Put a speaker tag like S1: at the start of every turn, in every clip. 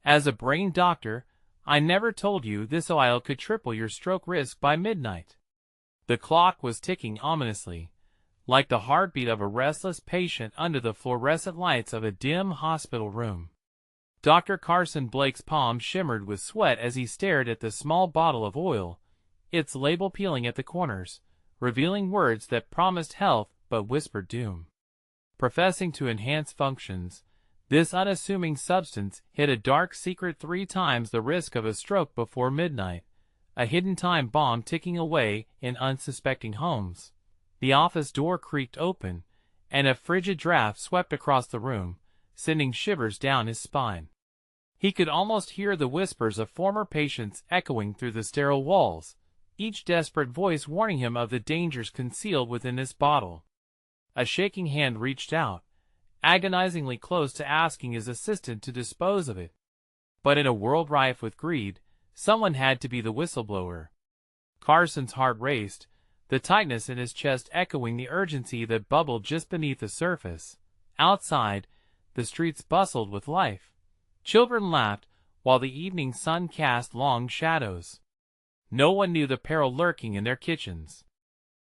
S1: As a brain doctor, I never told you this oil could triple your stroke risk by midnight. The clock was ticking ominously, like the heartbeat of a restless patient under the fluorescent lights of a dim hospital room. Dr. Carson Blake's palm shimmered with sweat as he stared at the small bottle of oil, its label peeling at the corners, revealing words that promised health but whispered doom. Professing to enhance functions, this unassuming substance hid a dark secret 3 times the risk of a stroke before midnight, a hidden time bomb ticking away in unsuspecting homes. The office door creaked open, and a frigid draft swept across the room, sending shivers down his spine. He could almost hear the whispers of former patients echoing through the sterile walls, each desperate voice warning him of the dangers concealed within this bottle. A shaking hand reached out, agonizingly close to asking his assistant to dispose of it. But in a world rife with greed, someone had to be the whistleblower. Carson's heart raced, the tightness in his chest echoing the urgency that bubbled just beneath the surface. Outside, the streets bustled with life. Children laughed, while the evening sun cast long shadows. No one knew the peril lurking in their kitchens.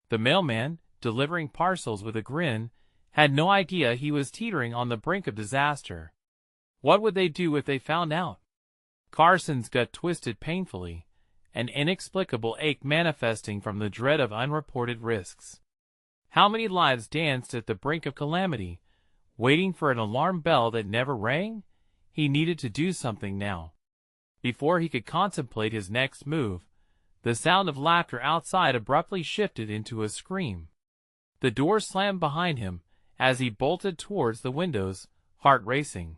S1: The mailman, delivering parcels with a grin, had no idea he was teetering on the brink of disaster. What would they do if they found out? Carson's gut twisted painfully, an inexplicable ache manifesting from the dread of unreported risks. How many lives danced at the brink of calamity, waiting for an alarm bell that never rang? He needed to do something now. Before he could contemplate his next move, the sound of laughter outside abruptly shifted into a scream. The door slammed behind him as he bolted towards the windows, heart racing.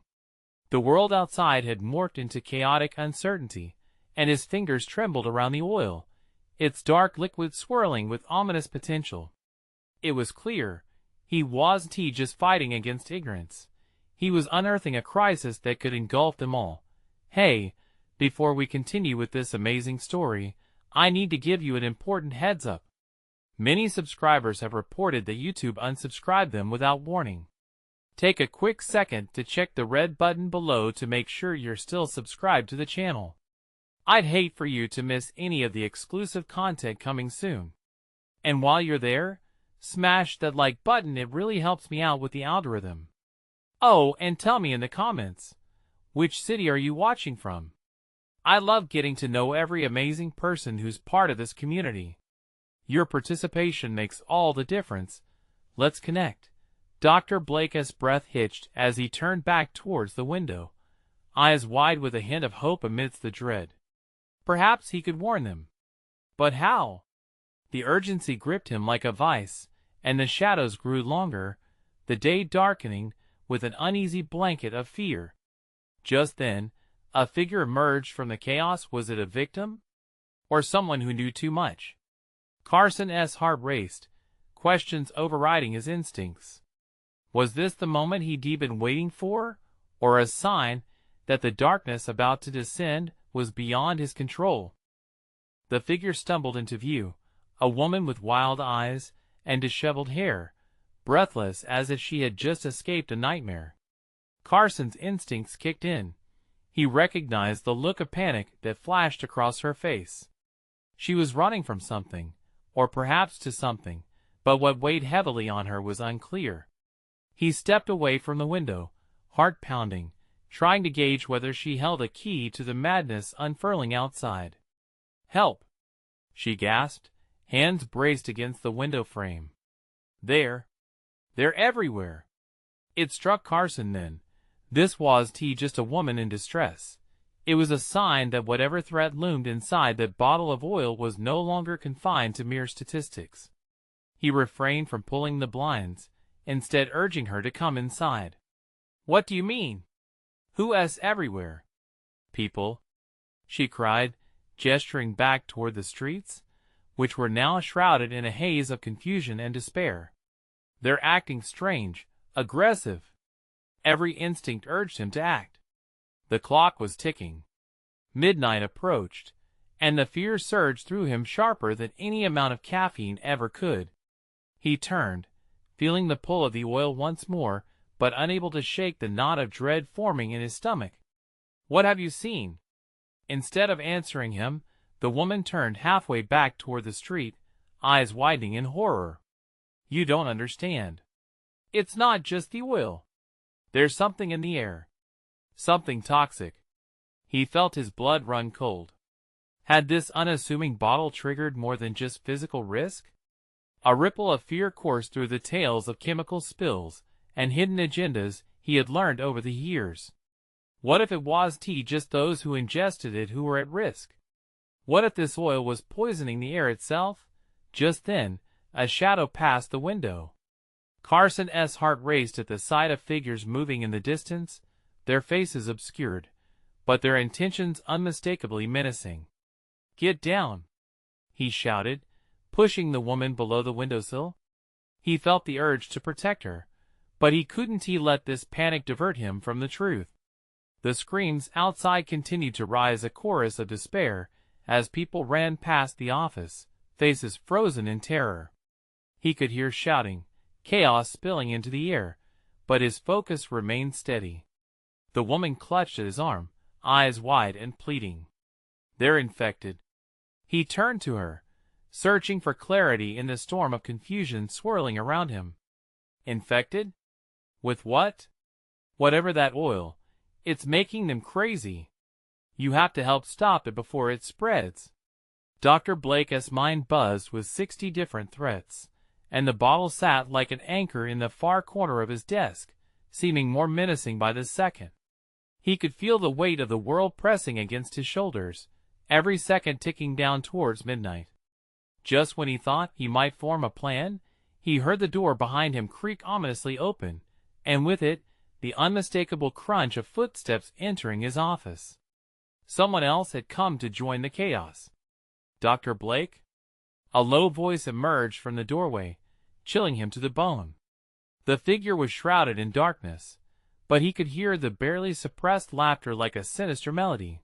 S1: The world outside had morphed into chaotic uncertainty, and his fingers trembled around the oil, its dark liquid swirling with ominous potential. It was clear, he wasn't just fighting against ignorance. He was unearthing a crisis that could engulf them all. Hey, before we continue with this amazing story, I need to give you an important heads up. Many subscribers have reported that YouTube unsubscribed them without warning. Take a quick second to check the red button below to make sure you're still subscribed to the channel. I'd hate for you to miss any of the exclusive content coming soon. And while you're there, smash that like button, it really helps me out with the algorithm. Oh, and tell me in the comments, which city are you watching from? I love getting to know every amazing person who's part of this community. Your participation makes all the difference. Let's connect. Dr. Blake's breath hitched as he turned back towards the window, eyes wide with a hint of hope amidst the dread. Perhaps he could warn them. But how? The urgency gripped him like a vice, and the shadows grew longer, the day darkening with an uneasy blanket of fear. Just then, a figure emerged from the chaos. Was it a victim? Or someone who knew too much? Carson's heart raced, questions overriding his instincts. Was this the moment he'd been waiting for, or a sign that the darkness about to descend was beyond his control? The figure stumbled into view, a woman with wild eyes and disheveled hair, breathless as if she had just escaped a nightmare. Carson's instincts kicked in. He recognized the look of panic that flashed across her face. She was running from something, or perhaps to something, but what weighed heavily on her was unclear. He stepped away from the window, heart pounding, trying to gauge whether she held a key to the madness unfurling outside. "Help!" she gasped, hands braced against the window frame. They're everywhere. It struck Carson then. This wasn't just a woman in distress. It was a sign that whatever threat loomed inside that bottle of oil was no longer confined to mere statistics. He refrained from pulling the blinds, instead urging her to come inside. "What do you mean? Who's everywhere?" "People," she cried, gesturing back toward the streets, which were now shrouded in a haze of confusion and despair. "They're acting strange, aggressive." Every instinct urged him to act. The clock was ticking. Midnight approached, and the fear surged through him sharper than any amount of caffeine ever could. He turned, feeling the pull of the oil once more, but unable to shake the knot of dread forming in his stomach. What have you seen? Instead of answering him, the woman turned halfway back toward the street, eyes widening in horror. You don't understand. It's not just the oil. There's something in the air. Something toxic. He felt his blood run cold. Had this unassuming bottle triggered more than just physical risk? A ripple of fear coursed through the tales of chemical spills and hidden agendas he had learned over the years. What if it was just those who ingested it who were at risk? What if this oil was poisoning the air itself? Just then, a shadow passed the window. Carson's heart raced at the sight of figures moving in the distance, their faces obscured, but their intentions unmistakably menacing. "Get down!" he shouted, pushing the woman below the windowsill. He felt the urge to protect her, but he couldn't let this panic divert him from the truth. The screams outside continued to rise, a chorus of despair, as people ran past the office, faces frozen in terror. He could hear shouting, chaos spilling into the air, but his focus remained steady. The woman clutched at his arm, eyes wide and pleading. "They're infected." He turned to her, searching for clarity in the storm of confusion swirling around him. "Infected? With what?" "Whatever that oil. It's making them crazy. You have to help stop it before it spreads." Dr. Blake's mind buzzed with 60 different threats, and the bottle sat like an anchor in the far corner of his desk, seeming more menacing by the second. He could feel the weight of the world pressing against his shoulders, every second ticking down towards midnight. Just when he thought he might form a plan, he heard the door behind him creak ominously open, and with it, the unmistakable crunch of footsteps entering his office. Someone else had come to join the chaos. "Dr. Blake?" A low voice emerged from the doorway, chilling him to the bone. The figure was shrouded in darkness, but he could hear the barely suppressed laughter like a sinister melody.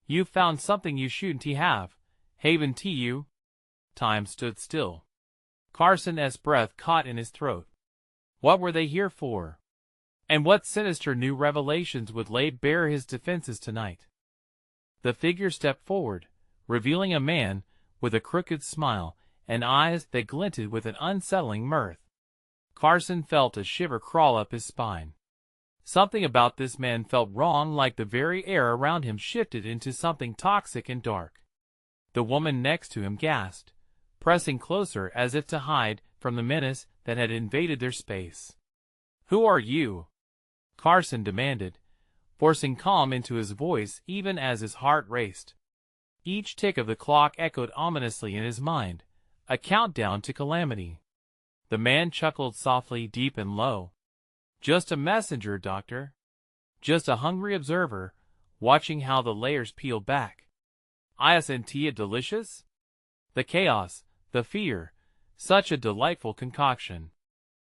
S1: "You've found something you shouldn't have, haven't you?" Time stood still. Carson's breath caught in his throat. What were they here for? And what sinister new revelations would lay bare his defenses tonight? The figure stepped forward, revealing a man with a crooked smile and eyes that glinted with an unsettling mirth. Carson felt a shiver crawl up his spine. Something about this man felt wrong, like the very air around him shifted into something toxic and dark. The woman next to him gasped, pressing closer as if to hide from the menace that had invaded their space. "Who are you?" Carson demanded, forcing calm into his voice even as his heart raced. Each tick of the clock echoed ominously in his mind, a countdown to calamity. The man chuckled softly, deep and low. "Just a messenger, Doctor. Just a hungry observer, watching how the layers peel back. Isn't it delicious? The chaos, the fear, such a delightful concoction."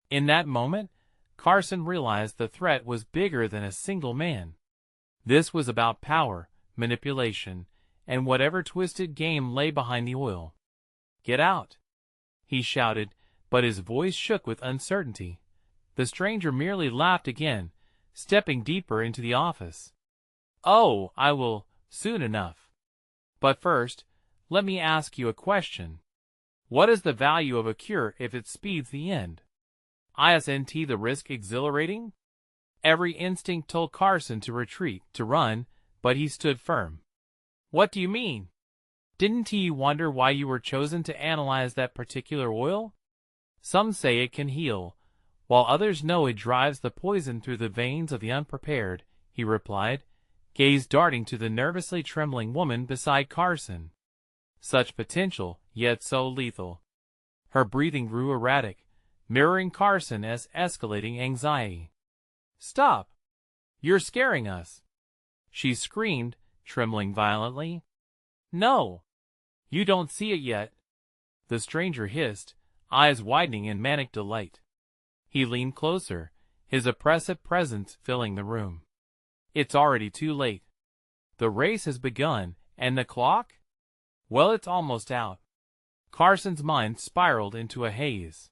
S1: In that moment, Carson realized the threat was bigger than a single man. This was about power, manipulation, and whatever twisted game lay behind the oil. "Get out!" he shouted, but his voice shook with uncertainty. The stranger merely laughed again, stepping deeper into the office. "Oh, I will, soon enough. But first, let me ask you a question. What is the value of a cure if it speeds the end? Isn't the risk exhilarating?" Every instinct told Carson to retreat, to run, but he stood firm. "What do you mean? Didn't you wonder why you were chosen to analyze that particular oil? Some say it can heal, while others know it drives the poison through the veins of the unprepared," he replied, gaze darting to the nervously trembling woman beside Carson. Such potential, yet so lethal. Her breathing grew erratic, mirroring Carson's escalating anxiety. "Stop! You're scaring us!" she screamed, trembling violently. "No! You don't see it yet," the stranger hissed, eyes widening in manic delight. He leaned closer, his oppressive presence filling the room. "It's already too late. The race has begun, and the clock? Well, it's almost out." Carson's mind spiraled into a haze.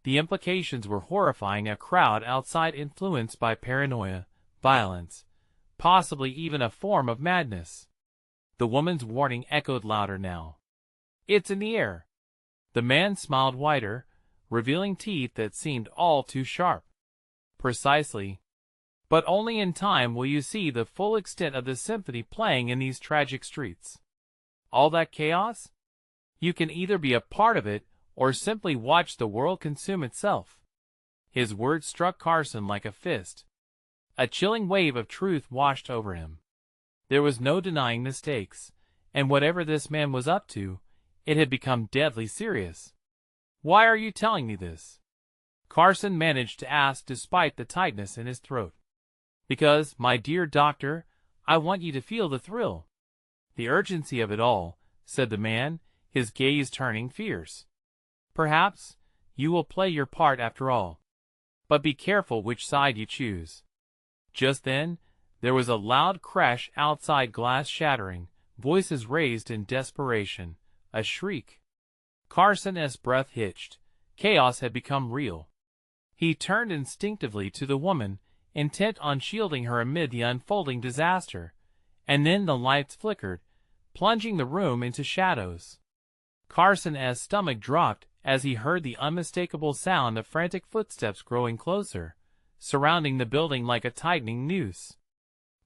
S1: The implications were horrifying: a crowd outside influenced by paranoia, violence, possibly even a form of madness. The woman's warning echoed louder now. It's in the air. The man smiled wider, revealing teeth that seemed all too sharp. Precisely. But only in time will you see the full extent of the symphony playing in these tragic streets. All that chaos? You can either be a part of it or simply watch the world consume itself. His words struck Carson like a fist. A chilling wave of truth washed over him. There was no denying the stakes, and whatever this man was up to, it had become deadly serious. Why are you telling me this? Carson managed to ask despite the tightness in his throat. Because, my dear doctor, I want you to feel the thrill. The urgency of it all, said the man, his gaze turning fierce. Perhaps you will play your part after all. But be careful which side you choose. Just then, there was a loud crash outside, glass shattering, voices raised in desperation, a shriek. Carson's breath hitched. Chaos had become real. He turned instinctively to the woman, intent on shielding her amid the unfolding disaster, and then the lights flickered, plunging the room into shadows. Carson's stomach dropped as he heard the unmistakable sound of frantic footsteps growing closer, surrounding the building like a tightening noose.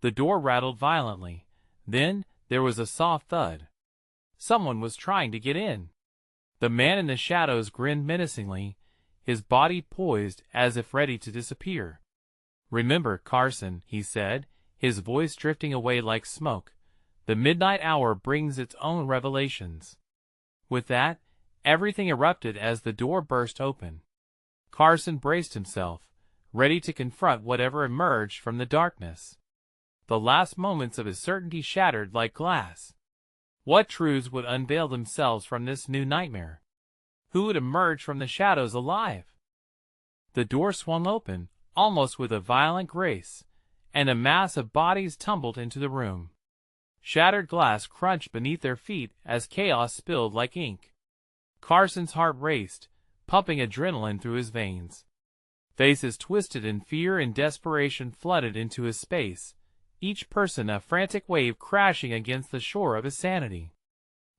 S1: The door rattled violently. Then there was a soft thud. Someone was trying to get in. The man in the shadows grinned menacingly, his body poised as if ready to disappear. Remember, Carson, he said, his voice drifting away like smoke. The midnight hour brings its own revelations. With that, everything erupted as the door burst open. Carson braced himself, ready to confront whatever emerged from the darkness. The last moments of his certainty shattered like glass. What truths would unveil themselves from this new nightmare? Who would emerge from the shadows alive? The door swung open, almost with a violent grace, and a mass of bodies tumbled into the room. Shattered glass crunched beneath their feet as chaos spilled like ink. Carson's heart raced, pumping adrenaline through his veins. Faces twisted in fear and desperation flooded into his space, each person a frantic wave crashing against the shore of his sanity.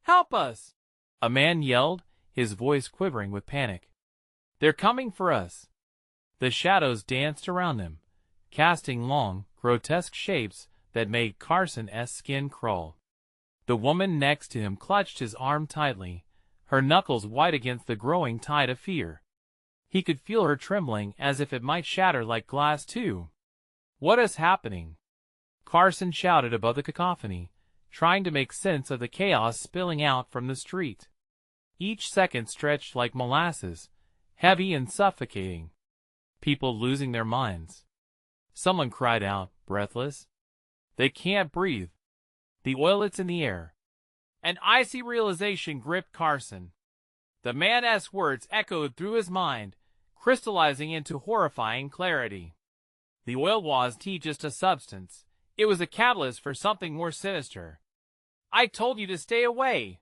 S1: "Help us!" a man yelled, his voice quivering with panic. "They're coming for us!" The shadows danced around them, casting long, grotesque shapes that made Carson's skin crawl. The woman next to him clutched his arm tightly, her knuckles white against the growing tide of fear. He could feel her trembling as if it might shatter like glass too. "What is happening?" Carson shouted above the cacophony, trying to make sense of the chaos spilling out from the street. Each second stretched like molasses, heavy and suffocating. People losing their minds. Someone cried out, breathless. "They can't breathe. The oil's in the air." An icy realization gripped Carson. The man's words echoed through his mind, crystallizing into horrifying clarity. The oil wasn't just a substance. It was a catalyst for something more sinister. "I told you to stay away!"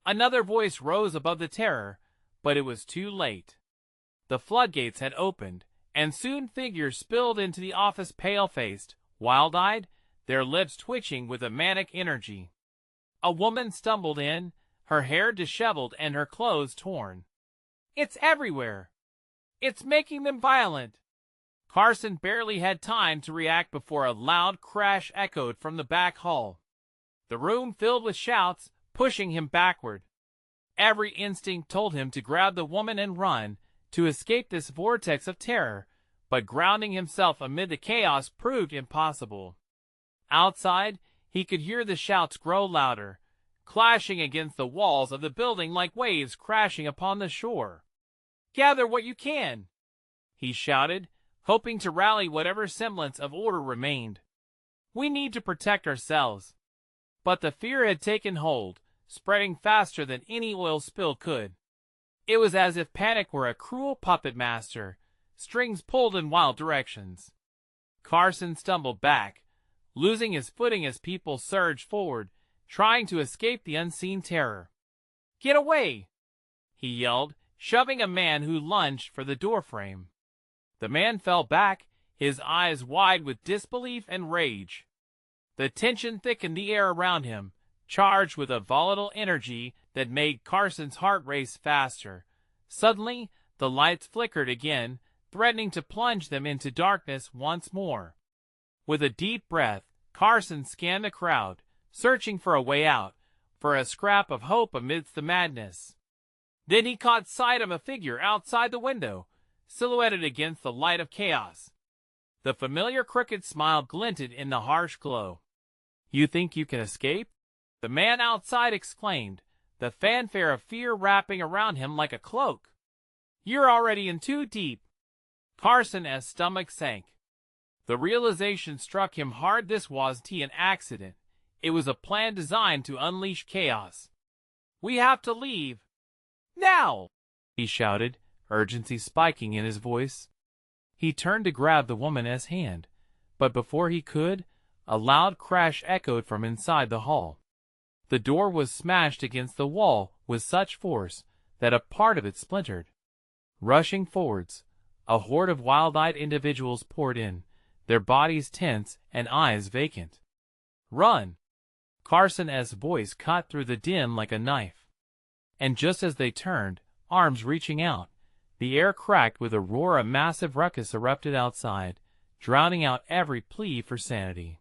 S1: Another voice rose above the terror, but it was too late. The floodgates had opened, and soon figures spilled into the office, pale-faced, wild-eyed, their lips twitching with a manic energy. A woman stumbled in, her hair disheveled and her clothes torn. "It's everywhere! It's making them violent!" Carson barely had time to react before a loud crash echoed from the back hall. The room filled with shouts, pushing him backward. Every instinct told him to grab the woman and run, to escape this vortex of terror, but grounding himself amid the chaos proved impossible. Outside, he could hear the shouts grow louder, clashing against the walls of the building like waves crashing upon the shore. "Gather what you can!" he shouted, hoping to rally whatever semblance of order remained. "We need to protect ourselves." But the fear had taken hold, spreading faster than any oil spill could. It was as if panic were a cruel puppet master, strings pulled in wild directions. Carson stumbled back, losing his footing as people surged forward, trying to escape the unseen terror. "Get away!" he yelled, shoving a man who lunged for the doorframe. The man fell back, his eyes wide with disbelief and rage. The tension thickened the air around him, charged with a volatile energy that made Carson's heart race faster. Suddenly, the lights flickered again, threatening to plunge them into darkness once more. With a deep breath, Carson scanned the crowd, searching for a way out, for a scrap of hope amidst the madness. Then he caught sight of a figure outside the window, silhouetted against the light of chaos. The familiar crooked smile glinted in the harsh glow. "You think you can escape?" the man outside exclaimed, the fanfare of fear wrapping around him like a cloak. "You're already in too deep." Carson's stomach sank. The realization struck him hard. This wasn't an accident. It was a plan designed to unleash chaos. "We have to leave. Now!" he shouted, urgency spiking in his voice. He turned to grab the woman's hand, but before he could, a loud crash echoed from inside the hall. The door was smashed against the wall with such force that a part of it splintered. Rushing forwards, a horde of wild-eyed individuals poured in, their bodies tense and eyes vacant. "Run!" Carson's voice cut through the din like a knife. And just as they turned, arms reaching out, the air cracked with a roar. A massive ruckus erupted outside, drowning out every plea for sanity.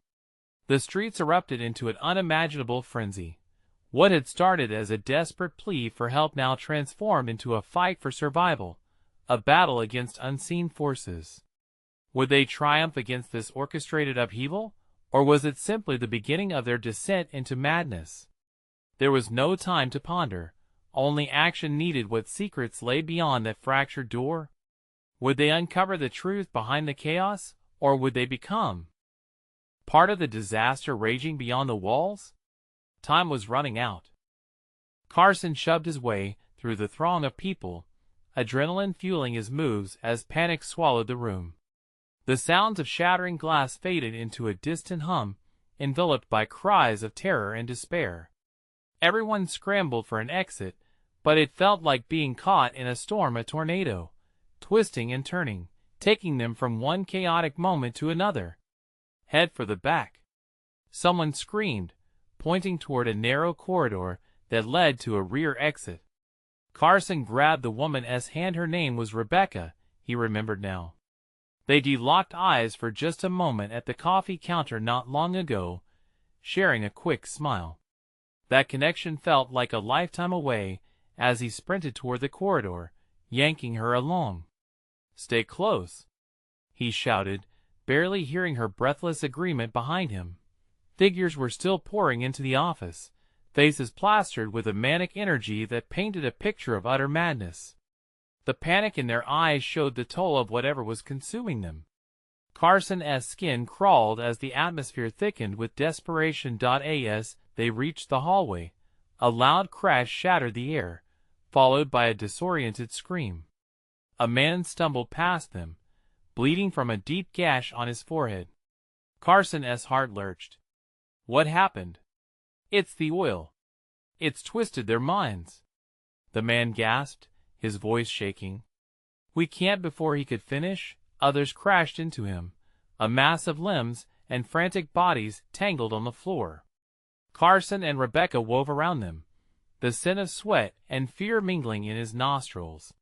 S1: The streets erupted into an unimaginable frenzy. What had started as a desperate plea for help now transformed into a fight for survival, a battle against unseen forces. Would they triumph against this orchestrated upheaval, or was it simply the beginning of their descent into madness? There was no time to ponder, only action needed. What secrets lay beyond that fractured door? Would they uncover the truth behind the chaos, or would they become part of the disaster raging beyond the walls? Time was running out. Carson shoved his way through the throng of people, adrenaline fueling his moves as panic swallowed the room. The sounds of shattering glass faded into a distant hum, enveloped by cries of terror and despair. Everyone scrambled for an exit, but it felt like being caught in a storm, a tornado, twisting and turning, taking them from one chaotic moment to another. "Head for the back!" someone screamed, pointing toward a narrow corridor that led to a rear exit. Carson grabbed the woman's hand. Her name was Rebecca, he remembered now. They locked eyes for just a moment at the coffee counter not long ago, sharing a quick smile. That connection felt like a lifetime away as he sprinted toward the corridor, yanking her along. "Stay close," he shouted, barely hearing her breathless agreement behind him. Figures were still pouring into the office, faces plastered with a manic energy that painted a picture of utter madness. The panic in their eyes showed the toll of whatever was consuming them. Carson's skin crawled as the atmosphere thickened with desperation. As they reached the hallway, a loud crash shattered the air, followed by a disoriented scream. A man stumbled past them, bleeding from a deep gash on his forehead. Carson's heart lurched. What happened? "It's the oil. It's twisted their minds," the man gasped, his voice shaking. "We can't." Before he could finish, others crashed into him, a mass of limbs and frantic bodies tangled on the floor. Carson and Rebecca wove around them, the scent of sweat and fear mingling in his nostrils.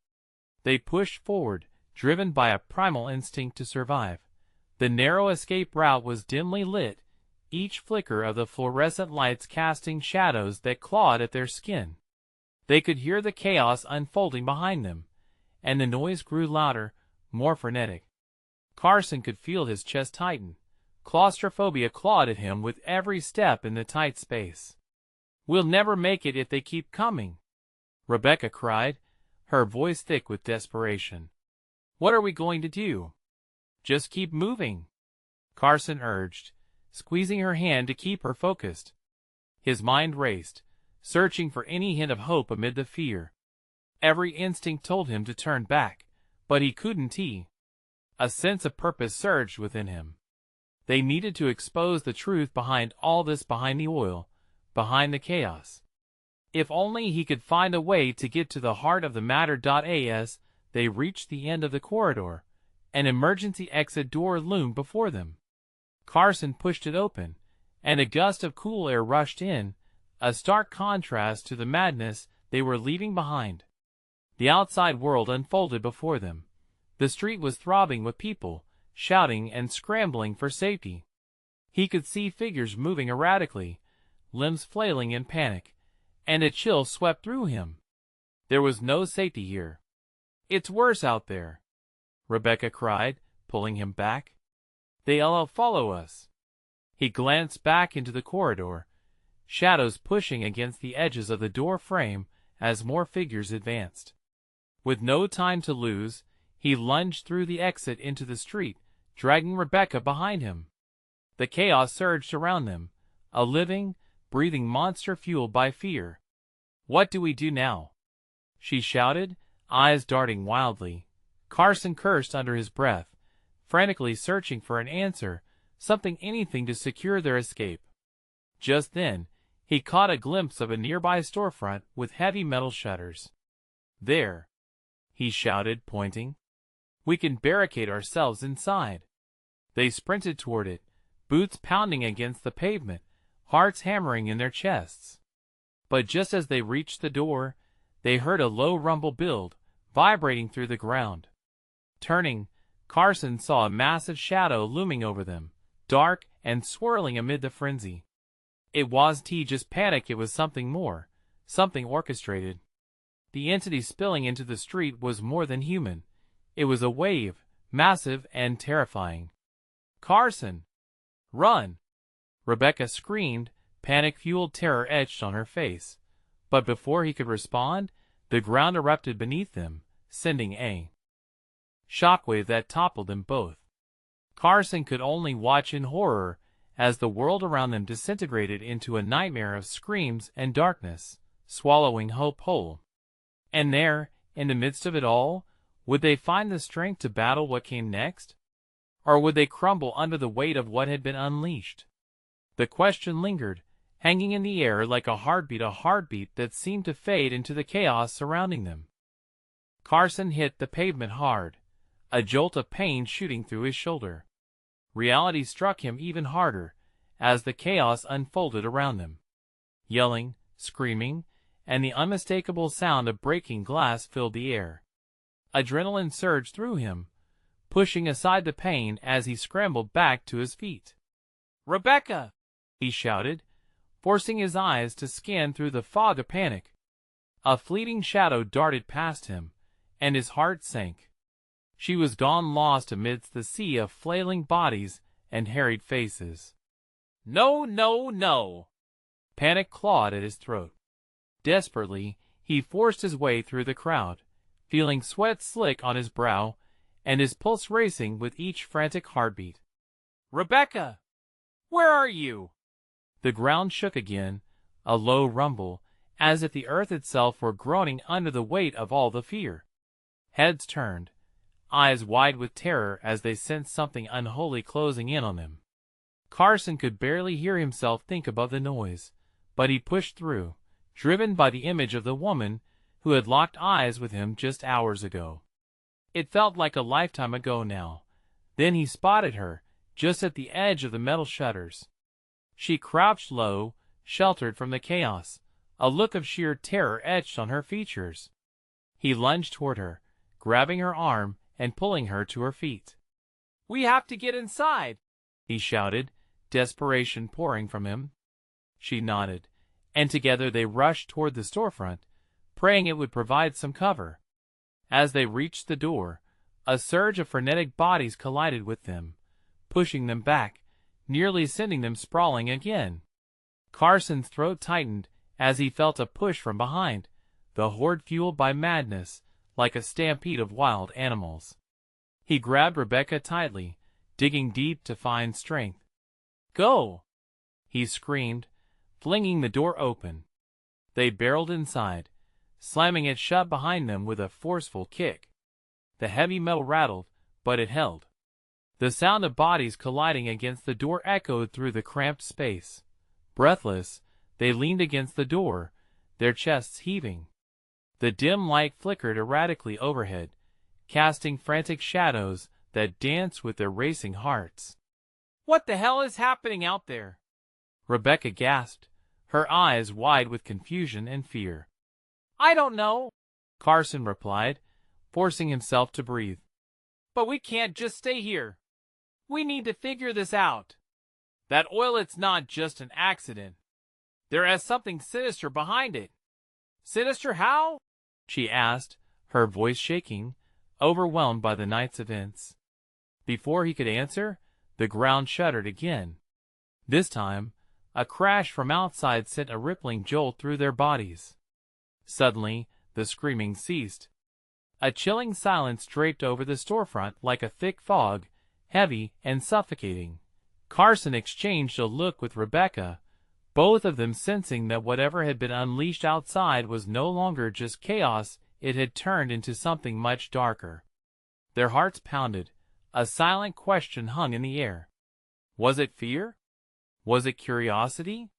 S1: They pushed forward, driven by a primal instinct to survive. The narrow escape route was dimly lit, each flicker of the fluorescent lights casting shadows that clawed at their skin. They could hear the chaos unfolding behind them, and the noise grew louder, more frenetic. Carson could feel his chest tighten. Claustrophobia clawed at him with every step in the tight space. "We'll never make it if they keep coming," Rebecca cried, her voice thick with desperation. "What are we going to do?" "Just keep moving," Carson urged, squeezing her hand to keep her focused. His mind raced, searching for any hint of hope amid the fear. Every instinct told him to turn back, but he couldn't. A sense of purpose surged within him. They needed to expose the truth behind all this, behind the oil, behind the chaos. If only he could find a way to get to the heart of the matter. As they reached the end of the corridor, an emergency exit door loomed before them. Carson pushed it open, and a gust of cool air rushed in, a stark contrast to the madness they were leaving behind. The outside world unfolded before them. The street was throbbing with people, shouting and scrambling for safety. He could see figures moving erratically, limbs flailing in panic, and a chill swept through him. There was no safety here. "It's worse out there," Rebecca cried, pulling him back. "They'll follow us." He glanced back into the corridor, shadows pushing against the edges of the door frame as more figures advanced. With no time to lose, he lunged through the exit into the street, dragging Rebecca behind him. The chaos surged around them, a living, breathing monster fueled by fear. "What do we do now?" she shouted, eyes darting wildly. Carson cursed under his breath, frantically searching for an answer, anything to secure their escape. Just then, he caught a glimpse of a nearby storefront with heavy metal shutters. "There," he shouted, pointing. "We can barricade ourselves inside." They sprinted toward it, boots pounding against the pavement, hearts hammering in their chests. But just as they reached the door, they heard a low rumble build, vibrating through the ground. Turning, Carson saw a massive shadow looming over them, dark and swirling amid the frenzy. It wasn't just panic, it was something more, something orchestrated. The entity spilling into the street was more than human. It was a wave, massive and terrifying. "Carson! Run!" Rebecca screamed, panic-fueled terror etched on her face. But before he could respond, the ground erupted beneath them, sending a shockwave that toppled them both. Carson could only watch in horror as the world around them disintegrated into a nightmare of screams and darkness, swallowing hope whole. And there, in the midst of it all, would they find the strength to battle what came next? Or would they crumble under the weight of what had been unleashed? The question lingered, hanging in the air like a heartbeat that seemed to fade into the chaos surrounding them. Carson hit the pavement hard, a jolt of pain shooting through his shoulder. Reality struck him even harder as the chaos unfolded around them. Yelling, screaming, and the unmistakable sound of breaking glass filled the air. Adrenaline surged through him, pushing aside the pain as he scrambled back to his feet. "Rebecca!" he shouted, forcing his eyes to scan through the fog of panic. A fleeting shadow darted past him, and his heart sank. She was gone, lost amidst the sea of flailing bodies and harried faces. "No, no, no!" Panic clawed at his throat. Desperately, he forced his way through the crowd, feeling sweat slick on his brow and his pulse racing with each frantic heartbeat. "Rebecca! Where are you?" The ground shook again, a low rumble, as if the earth itself were groaning under the weight of all the fear. Heads turned, eyes wide with terror as they sensed something unholy closing in on them. Carson could barely hear himself think above the noise, but he pushed through, driven by the image of the woman who had locked eyes with him just hours ago. It felt like a lifetime ago now. Then he spotted her, just at the edge of the metal shutters. She crouched low, sheltered from the chaos, a look of sheer terror etched on her features. He lunged toward her, grabbing her arm and pulling her to her feet. "We have to get inside!" he shouted, desperation pouring from him. She nodded, and together they rushed toward the storefront, praying it would provide some cover. As they reached the door, a surge of frenetic bodies collided with them, pushing them back, nearly sending them sprawling again. Carson's throat tightened as he felt a push from behind, the horde fueled by madness, like a stampede of wild animals. He grabbed Rebecca tightly, digging deep to find strength. "Go!" he screamed, flinging the door open. They barreled inside, slamming it shut behind them with a forceful kick. The heavy metal rattled, but it held. The sound of bodies colliding against the door echoed through the cramped space. Breathless, they leaned against the door, their chests heaving. The dim light flickered erratically overhead, casting frantic shadows that danced with their racing hearts. "What the hell is happening out there?" Rebecca gasped, her eyes wide with confusion and fear. I don't know, Carson replied, forcing himself to breathe. But we can't just stay here. We need to figure this out. That oil, it's not just an accident. There is something sinister behind it. Sinister how? She asked, her voice shaking, overwhelmed by the night's events. Before he could answer, the ground shuddered again. This time, a crash from outside sent a rippling jolt through their bodies. Suddenly, the screaming ceased. A chilling silence draped over the storefront like a thick fog, heavy and suffocating. Carson exchanged a look with Rebecca, both of them sensing that whatever had been unleashed outside was no longer just chaos, it had turned into something much darker. Their hearts pounded. A silent question hung in the air. Was it fear? Was it curiosity?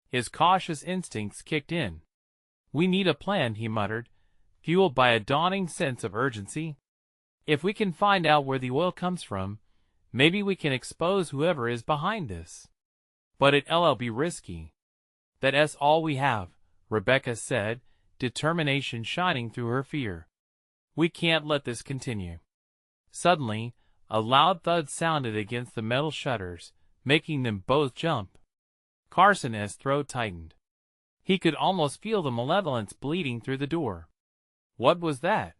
S1: His cautious instincts kicked in. We need a plan, he muttered, fueled by a dawning sense of urgency. If we can find out where the oil comes from, maybe we can expose whoever is behind this. But it'll be risky. That's all we have, Rebecca said, determination shining through her fear. We can't let this continue. Suddenly, a loud thud sounded against the metal shutters, making them both jump. Carson's throat tightened. He could almost feel the malevolence bleeding through the door. What was that?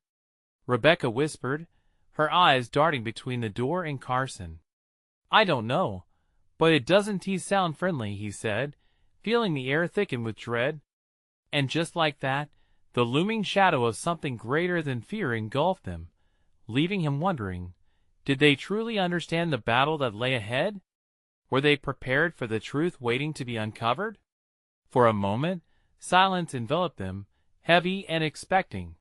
S1: Rebecca whispered, her eyes darting between the door and Carson. I don't know, but it doesn't sound friendly, he said, feeling the air thicken with dread. And just like that, the looming shadow of something greater than fear engulfed them, leaving him wondering, did they truly understand the battle that lay ahead? Were they prepared for the truth waiting to be uncovered? For a moment, silence enveloped them, heavy and expecting.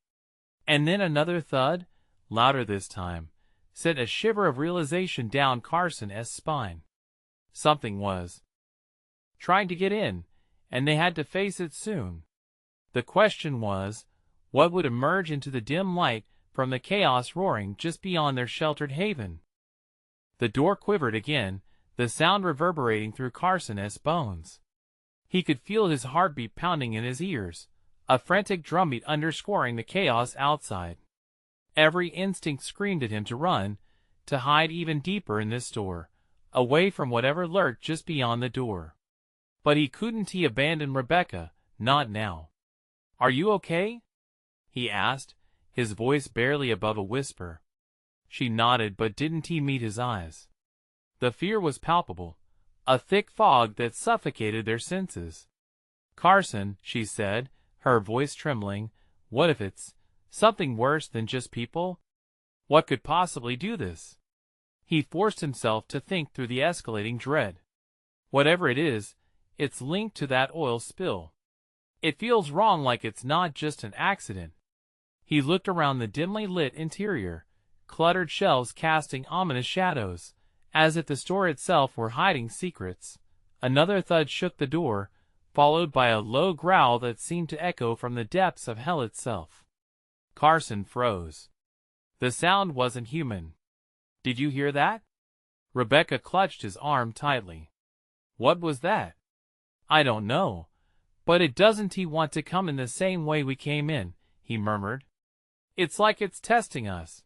S1: And then another thud, louder this time, sent a shiver of realization down Carson's spine. Something was trying to get in, and they had to face it soon. The question was, what would emerge into the dim light from the chaos roaring just beyond their sheltered haven? The door quivered again, the sound reverberating through Carson's bones. He could feel his heartbeat pounding in his ears, a frantic drumbeat underscoring the chaos outside. Every instinct screamed at him to run, to hide even deeper in this store, away from whatever lurked just beyond the door. But he couldn't abandon Rebecca, not now. Are you okay? He asked, his voice barely above a whisper. She nodded but didn't meet his eyes. The fear was palpable, a thick fog that suffocated their senses. Carson, she said, her voice trembling, what if it's something worse than just people? What could possibly do this? He forced himself to think through the escalating dread. Whatever it is, it's linked to that oil spill. It feels wrong, like it's not just an accident. He looked around the dimly lit interior, cluttered shelves casting ominous shadows, as if the store itself were hiding secrets. Another thud shook the door, followed by a low growl that seemed to echo from the depths of hell itself. Carson froze. The sound wasn't human. Did you hear that? Rebecca clutched his arm tightly. What was that? I don't know. But it doesn't want to come in the same way we came in, he murmured. It's like it's testing us.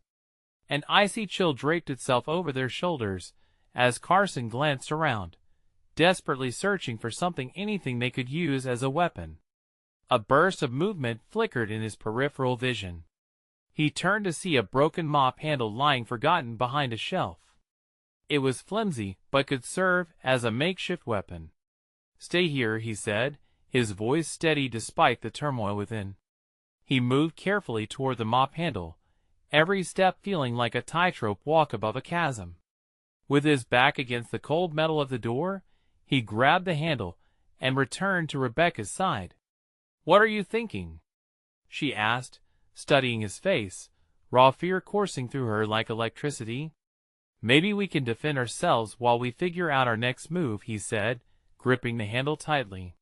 S1: An icy chill draped itself over their shoulders as Carson glanced around, desperately searching for something, anything they could use as a weapon. A burst of movement flickered in his peripheral vision. He turned to see a broken mop handle lying forgotten behind a shelf. It was flimsy, but could serve as a makeshift weapon. Stay here, he said, his voice steady despite the turmoil within. He moved carefully toward the mop handle, every step feeling like a tightrope walk above a chasm. With his back against the cold metal of the door, he grabbed the handle and returned to Rebecca's side. What are you thinking? She asked, studying his face, raw fear coursing through her like electricity. Maybe we can defend ourselves while we figure out our next move, he said, gripping the handle tightly.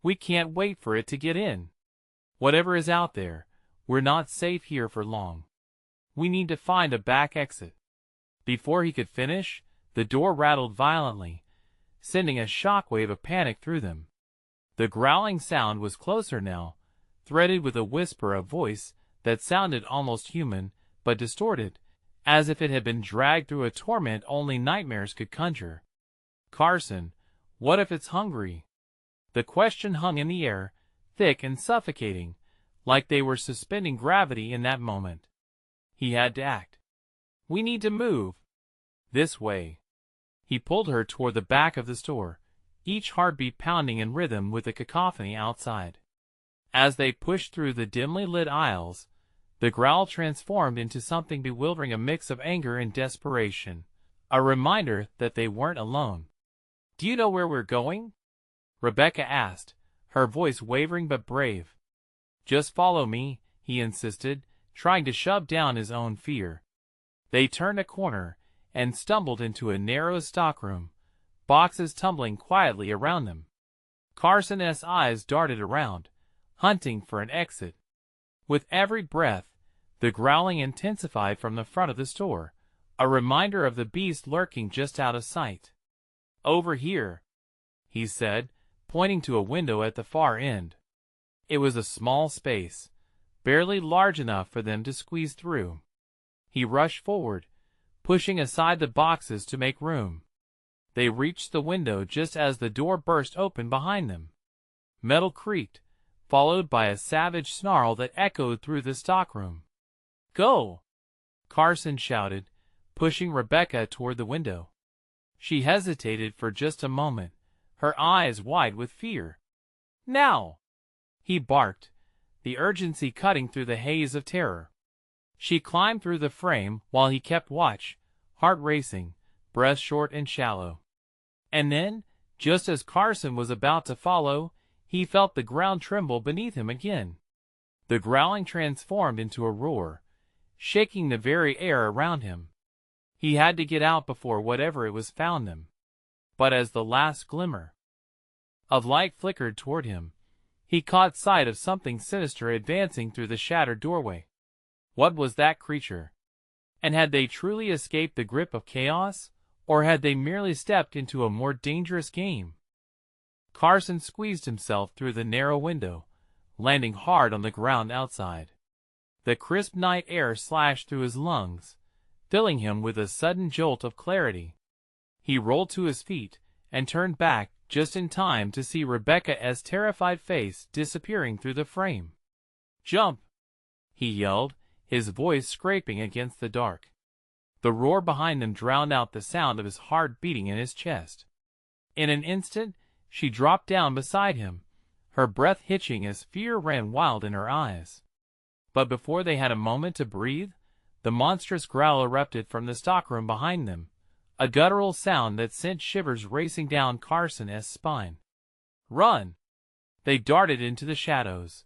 S1: We can't wait for it to get in. Whatever is out there, we're not safe here for long. We need to find a back exit. Before he could finish, the door rattled violently, sending a shockwave of panic through them. The growling sound was closer now, threaded with a whisper of voice that sounded almost human, but distorted, as if it had been dragged through a torment only nightmares could conjure. "Carson, what if it's hungry?" The question hung in the air, thick and suffocating, like they were suspending gravity in that moment. He had to act. "We need to move. This way." He pulled her toward the back of the store, each heartbeat pounding in rhythm with the cacophony outside. As they pushed through the dimly lit aisles, the growl transformed into something bewildering, a mix of anger and desperation, a reminder that they weren't alone. "Do you know where we're going?" Rebecca asked, her voice wavering but brave. "Just follow me," he insisted, trying to shove down his own fear. They turned a corner and stumbled into a narrow stockroom, boxes tumbling quietly around them. Carson's eyes darted around, hunting for an exit. With every breath, the growling intensified from the front of the store, a reminder of the beast lurking just out of sight. "Over here," he said, pointing to a window at the far end. It was a small space, barely large enough for them to squeeze through. He rushed forward, pushing aside the boxes to make room. They reached the window just as the door burst open behind them. Metal creaked, followed by a savage snarl that echoed through the stockroom. "Go!" Carson shouted, pushing Rebecca toward the window. She hesitated for just a moment, her eyes wide with fear. "Now!" he barked, the urgency cutting through the haze of terror. She climbed through the frame while he kept watch, heart racing, breath short and shallow. And then, just as Carson was about to follow, he felt the ground tremble beneath him again. The growling transformed into a roar, shaking the very air around him. He had to get out before whatever it was found them. But as the last glimmer of light flickered toward him, he caught sight of something sinister advancing through the shattered doorway. What was that creature? And had they truly escaped the grip of chaos, or had they merely stepped into a more dangerous game? Carson squeezed himself through the narrow window, landing hard on the ground outside. The crisp night air slashed through his lungs, filling him with a sudden jolt of clarity. He rolled to his feet and turned back just in time to see Rebecca's terrified face disappearing through the frame. "Jump!" he yelled, his voice scraping against the dark. The roar behind them drowned out the sound of his heart beating in his chest. In an instant, she dropped down beside him, her breath hitching as fear ran wild in her eyes. But before they had a moment to breathe, the monstrous growl erupted from the stockroom behind them, a guttural sound that sent shivers racing down Carson's spine. "Run!" They darted into the shadows,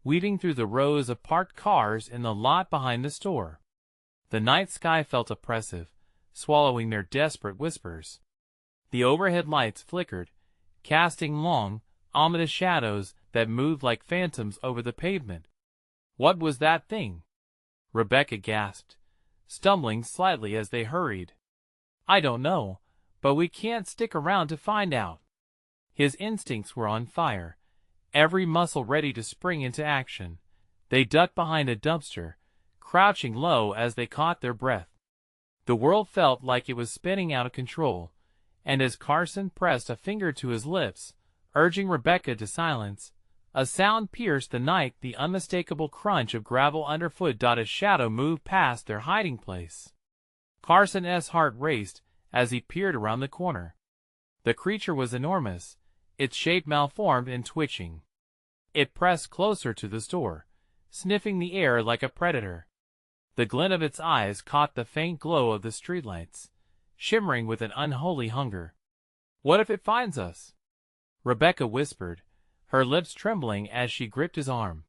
S1: weaving through the rows of parked cars in the lot behind the store. The night sky felt oppressive, swallowing their desperate whispers. The overhead lights flickered, casting long, ominous shadows that moved like phantoms over the pavement. "What was that thing?" Rebecca gasped, stumbling slightly as they hurried. "I don't know, but we can't stick around to find out." His instincts were on fire, every muscle ready to spring into action. They ducked behind a dumpster, crouching low as they caught their breath. The world felt like it was spinning out of control, and as Carson pressed a finger to his lips, urging Rebecca to silence, a sound pierced the night, the unmistakable crunch of gravel underfoot. A shadow moved past their hiding place. Carson's heart raced as he peered around the corner. The creature was enormous, its shape malformed and twitching. It pressed closer to the store, sniffing the air like a predator. The glint of its eyes caught the faint glow of the streetlights, shimmering with an unholy hunger. "What if it finds us?" Rebecca whispered, her lips trembling as she gripped his arm.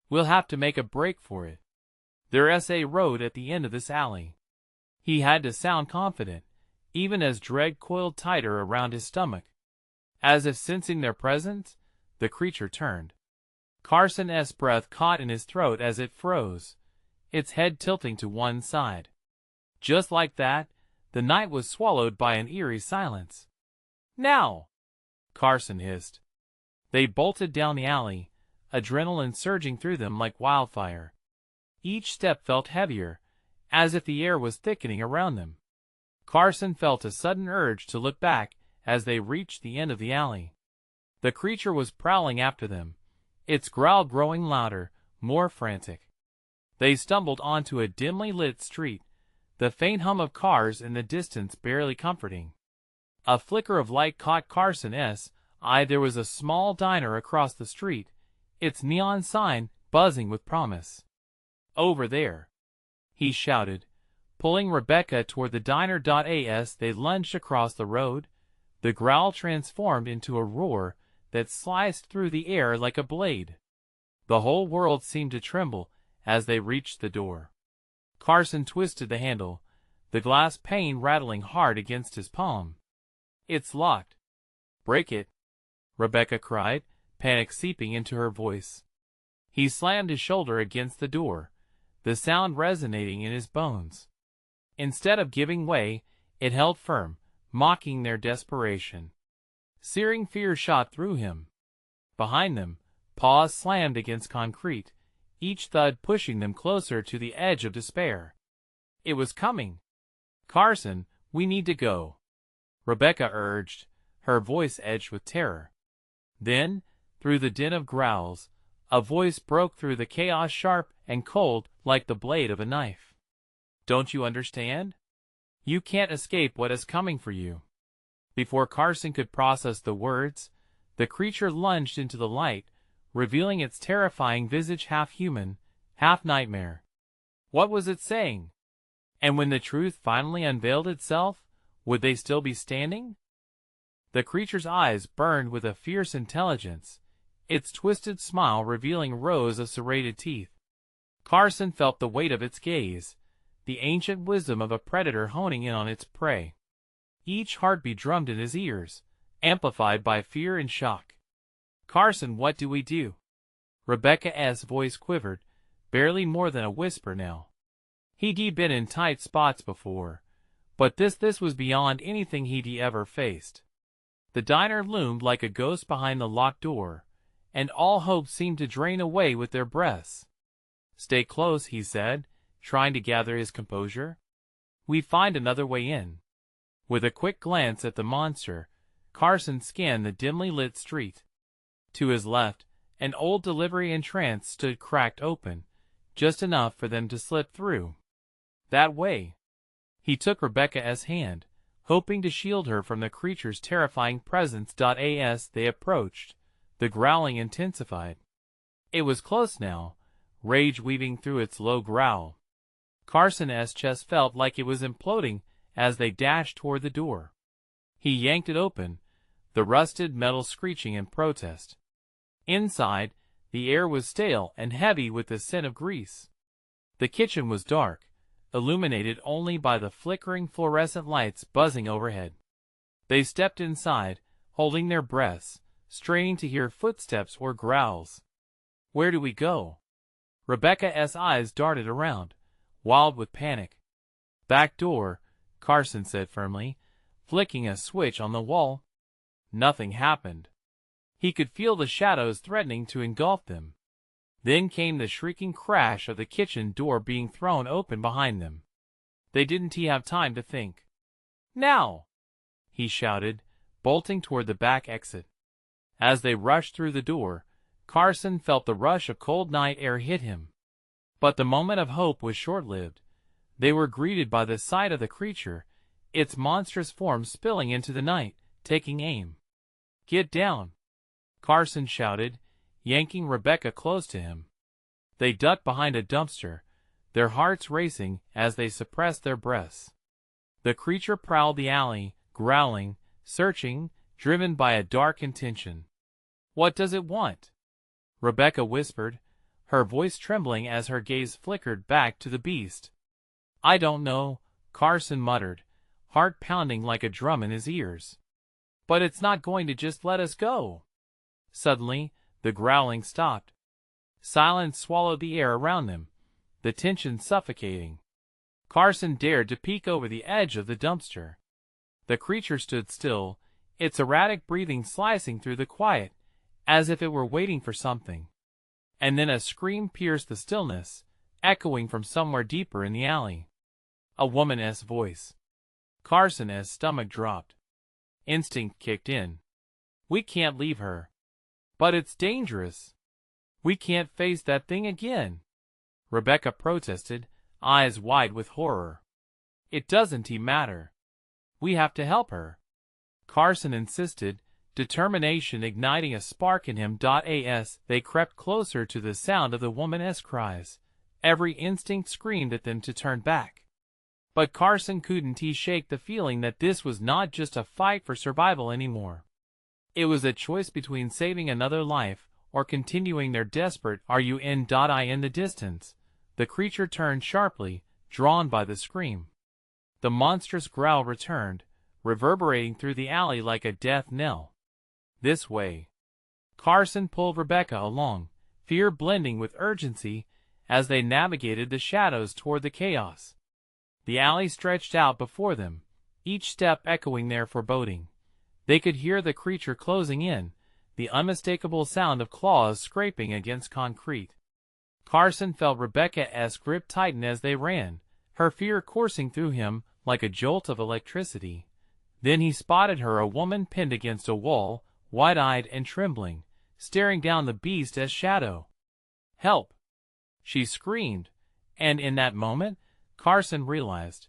S1: "We'll have to make a break for it. There's a road at the end of this alley." He had to sound confident, even as dread coiled tighter around his stomach. As if sensing their presence, the creature turned. Carson's breath caught in his throat as it froze, its head tilting to one side. Just like that, the night was swallowed by an eerie silence. Now! Carson hissed. They bolted down the alley, adrenaline surging through them like wildfire. Each step felt heavier, as if the air was thickening around them. Carson felt a sudden urge to look back as they reached the end of the alley. The creature was prowling after them, its growl growing louder, more frantic. They stumbled onto a dimly lit street, the faint hum of cars in the distance barely comforting. A flicker of light caught Carson's eye. There was a small diner across the street, its neon sign buzzing with promise. "Over there!" he shouted, pulling Rebecca toward the diner. As they lunged across the road, the growl transformed into a roar that sliced through the air like a blade. The whole world seemed to tremble as they reached the door. Carson twisted the handle, the glass pane rattling hard against his palm. "It's locked." "Break it," Rebecca cried, panic seeping into her voice. He slammed his shoulder against the door, the sound resonating in his bones. Instead of giving way, it held firm, mocking their desperation. Searing fear shot through him. Behind them, paws slammed against concrete, each thud pushing them closer to the edge of despair. It was coming. "Carson, we need to go," Rebecca urged, her voice edged with terror. Then, through the din of growls, a voice broke through the chaos, sharp and cold like the blade of a knife. "Don't you understand? You can't escape what is coming for you." Before Carson could process the words, the creature lunged into the light, revealing its terrifying visage, half human, half nightmare. What was it saying? And when the truth finally unveiled itself, would they still be standing? The creature's eyes burned with a fierce intelligence, its twisted smile revealing rows of serrated teeth. Carson felt the weight of its gaze, the ancient wisdom of a predator honing in on its prey. Each heartbeat drummed in his ears, amplified by fear and shock. "Carson, what do we do?" Rebecca's voice quivered, barely more than a whisper now. He'd been in tight spots before, but this was beyond anything he'd ever faced. The diner loomed like a ghost behind the locked door, and all hope seemed to drain away with their breaths. "Stay close," he said, trying to gather his composure. "We find another way in." With a quick glance at the monster, Carson scanned the dimly lit street. To his left, an old delivery entrance stood cracked open, just enough for them to slip through. "That way." He took Rebecca's hand, hoping to shield her from the creature's terrifying presence. As they approached, the growling intensified. It was close now, rage weaving through its low growl. Carson's chest felt like it was imploding as they dashed toward the door. He yanked it open, the rusted metal screeching in protest. Inside, the air was stale and heavy with the scent of grease. The kitchen was dark, illuminated only by the flickering fluorescent lights buzzing overhead. They stepped inside, holding their breaths, straining to hear footsteps or growls. "Where do we go?" Rebecca's eyes darted around, wild with panic. "Back door," Carson said firmly, flicking a switch on the wall. Nothing happened. He could feel the shadows threatening to engulf them. Then came the shrieking crash of the kitchen door being thrown open behind them. They didn't have time to think. "Now!" he shouted, bolting toward the back exit. As they rushed through the door, Carson felt the rush of cold night air hit him. But the moment of hope was short-lived. They were greeted by the sight of the creature, its monstrous form spilling into the night, taking aim. "Get down!" Carson shouted, yanking Rebecca close to him. They ducked behind a dumpster, their hearts racing as they suppressed their breaths. The creature prowled the alley, growling, searching, driven by a dark intention. "What does it want?" Rebecca whispered, her voice trembling as her gaze flickered back to the beast. "I don't know," Carson muttered, heart pounding like a drum in his ears. "But it's not going to just let us go." Suddenly, the growling stopped. Silence swallowed the air around them, the tension suffocating. Carson dared to peek over the edge of the dumpster. The creature stood still, its erratic breathing slicing through the quiet, as if it were waiting for something. And then a scream pierced the stillness, echoing from somewhere deeper in the alley. A woman's voice. Carson's stomach dropped. Instinct kicked in. We can't leave her. But it's dangerous. We can't face that thing again. Rebecca protested, eyes wide with horror. It doesn't matter. We have to help her. Carson insisted, determination igniting a spark in him. As they crept closer to the sound of the woman's cries, every instinct screamed at them to turn back. But Carson couldn't shake the feeling that this was not just a fight for survival anymore. It was a choice between saving another life or continuing their desperate run. In the distance, the creature turned sharply, drawn by the scream. The monstrous growl returned, reverberating through the alley like a death knell. This way. Carson pulled Rebecca along, fear blending with urgency, as they navigated the shadows toward the chaos. The alley stretched out before them, each step echoing their foreboding. They could hear the creature closing in, the unmistakable sound of claws scraping against concrete. Carson felt Rebecca's grip tighten as they ran, her fear coursing through him like a jolt of electricity. Then he spotted her, a woman pinned against a wall, wide-eyed and trembling, staring down the beast's shadow. Help! She screamed, and in that moment, Carson realized,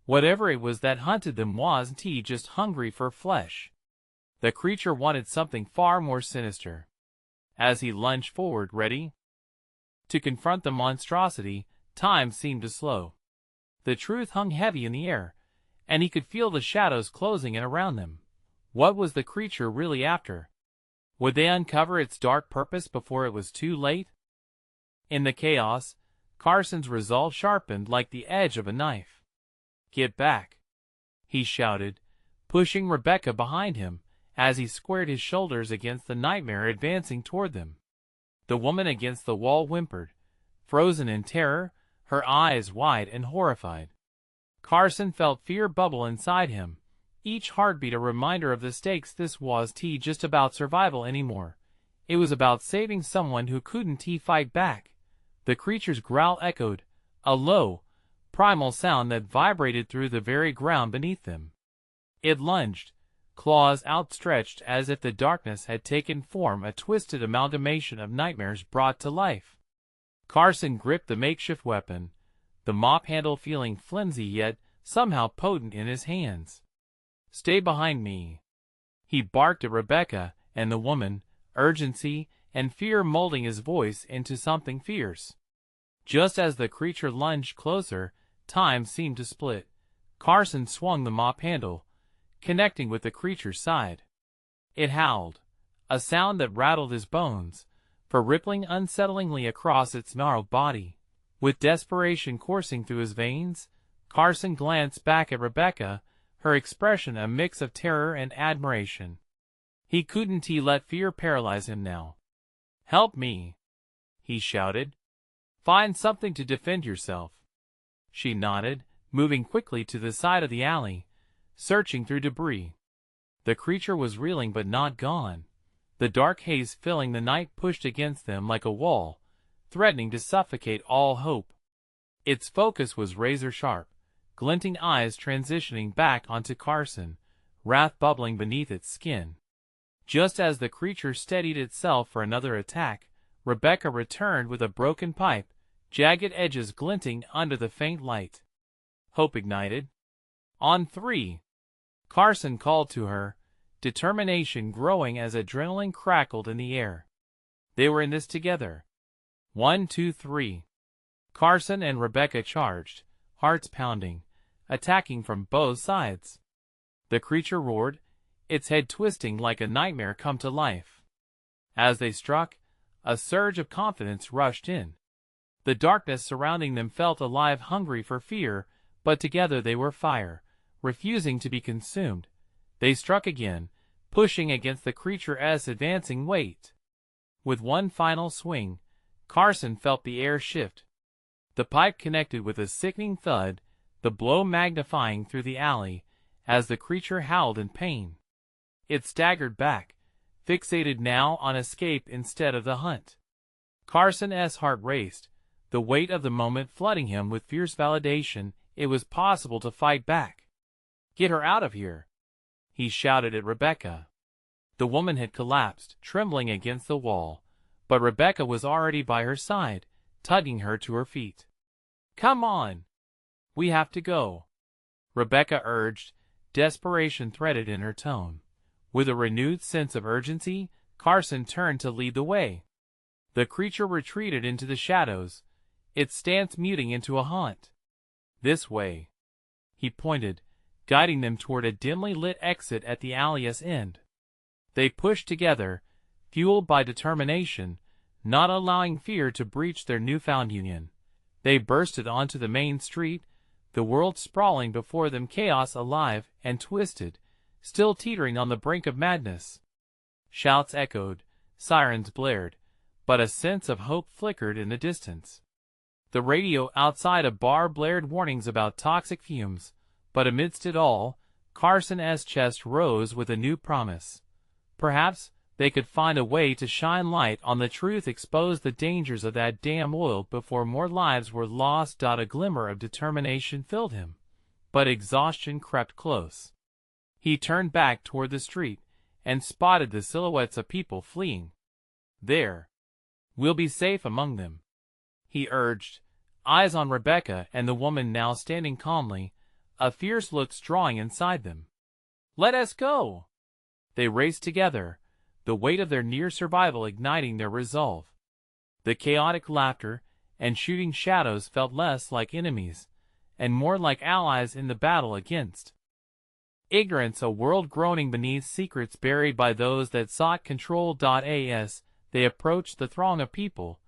S1: whatever it was that hunted them wasn't just hungry for flesh. The creature wanted something far more sinister. As he lunged forward, ready to confront the monstrosity, time seemed to slow. The truth hung heavy in the air, and he could feel the shadows closing in around them. What was the creature really after? Would they uncover its dark purpose before it was too late? In the chaos, Carson's resolve sharpened like the edge of a knife. Get back! He shouted, pushing Rebecca behind him, as he squared his shoulders against the nightmare advancing toward them. The woman against the wall whimpered, frozen in terror, her eyes wide and horrified. Carson felt fear bubble inside him, each heartbeat a reminder of the stakes. This wasn't just about survival anymore. It was about saving someone who couldn't fight back. The creature's growl echoed, a low, primal sound that vibrated through the very ground beneath them. It lunged, claws outstretched as if the darkness had taken form, a twisted amalgamation of nightmares brought to life. Carson gripped the makeshift weapon, the mop handle feeling flimsy yet somehow potent in his hands. Stay behind me. He barked at Rebecca and the woman, urgency and fear molding his voice into something fierce. Just as the creature lunged closer, time seemed to split. Carson swung the mop handle, connecting with the creature's side. It howled, a sound that rattled his bones, for rippling unsettlingly across its gnarled body. With desperation coursing through his veins, Carson glanced back at Rebecca, her expression a mix of terror and admiration. He couldn't let fear paralyze him now. Help me! He shouted. Find something to defend yourself. She nodded, moving quickly to the side of the alley, searching through debris. The creature was reeling but not gone. The dark haze filling the night pushed against them like a wall, threatening to suffocate all hope. Its focus was razor-sharp, glinting eyes transitioning back onto Carson, wrath bubbling beneath its skin. Just as the creature steadied itself for another attack, Rebecca returned with a broken pipe, jagged edges glinting under the faint light. Hope ignited. On 3. Carson called to her, determination growing as adrenaline crackled in the air. They were in this together. 1, 2, 3. Carson and Rebecca charged, hearts pounding, attacking from both sides. The creature roared, its head twisting like a nightmare come to life. As they struck, a surge of confidence rushed in. The darkness surrounding them felt alive, hungry for fear, but together they were fire, refusing to be consumed. They struck again, pushing against the creature's advancing weight. With one final swing, Carson felt the air shift. The pipe connected with a sickening thud, the blow magnifying through the alley, as the creature howled in pain. It staggered back, fixated now on escape instead of the hunt. Carson's heart raced, the weight of the moment flooding him with fierce validation. It was possible to fight back. "Get her out of here!" he shouted at Rebecca. The woman had collapsed, trembling against the wall, but Rebecca was already by her side, tugging her to her feet. "Come on! We have to go," Rebecca urged, desperation threaded in her tone. With a renewed sense of urgency, Carson turned to lead the way. The creature retreated into the shadows, its stance muting into a haunt. "This way," he pointed, guiding them toward a dimly lit exit at the alley's end. They pushed together, fueled by determination, not allowing fear to breach their newfound union. They bursted onto the main street, the world sprawling before them, chaos alive and twisted, still teetering on the brink of madness. Shouts echoed, sirens blared, but a sense of hope flickered in the distance. The radio outside a bar blared warnings about toxic fumes, but amidst it all, Carson's chest rose with a new promise. Perhaps they could find a way to shine light on the truth, expose the dangers of that damn oil before more lives were lost. A glimmer of determination filled him, but exhaustion crept close. He turned back toward the street and spotted the silhouettes of people fleeing. "There. We'll be safe among them," he urged, eyes on Rebecca and the woman now standing calmly, a fierce look drawing inside them. "Let us go!" They raced together, the weight of their near survival igniting their resolve. The chaotic laughter and shooting shadows felt less like enemies, and more like allies in the battle against ignorance, a world groaning beneath secrets buried by those that sought control. As they approached the throng of people,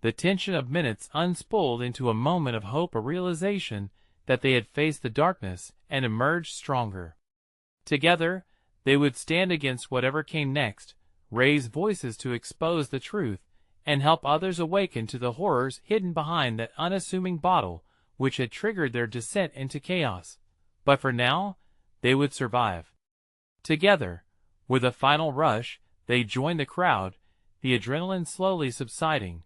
S1: the tension of minutes unspooled into a moment of hope, a realization that they had faced the darkness and emerged stronger. Together, they would stand against whatever came next, raise voices to expose the truth, and help others awaken to the horrors hidden behind that unassuming bottle which had triggered their descent into chaos. But for now, they would survive. Together, with a final rush, they joined the crowd, the adrenaline slowly subsiding,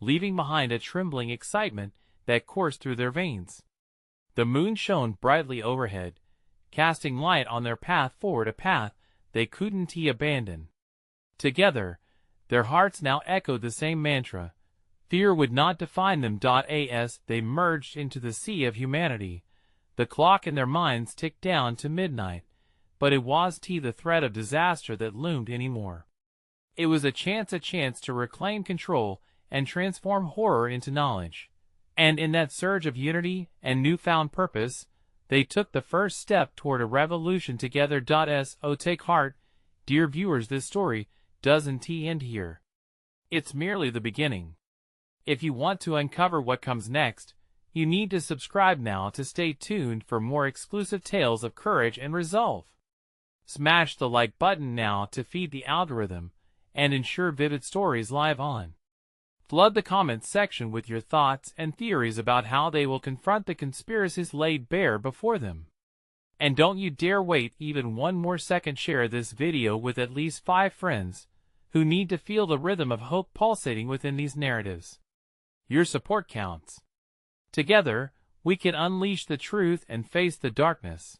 S1: leaving behind a trembling excitement that coursed through their veins. The moon shone brightly overhead, casting light on their path forward, a path they couldn't abandon. Together, their hearts now echoed the same mantra. Fear would not define them. As they merged into the sea of humanity, the clock in their minds ticked down to midnight, but it wasn't the threat of disaster that loomed anymore. It was a chance to reclaim control and transform horror into knowledge. And in that surge of unity and newfound purpose, they took the first step toward a revolution together. So take heart, dear viewers, this story doesn't end here. It's merely the beginning. If you want to uncover what comes next, you need to subscribe now to stay tuned for more exclusive tales of courage and resolve. Smash the like button now to feed the algorithm and ensure Vivid Stories live on. Flood the comments section with your thoughts and theories about how they will confront the conspiracies laid bare before them. And don't you dare wait even one more second. Share this video with at least 5 friends who need to feel the rhythm of hope pulsating within these narratives. Your support counts. Together, we can unleash the truth and face the darkness.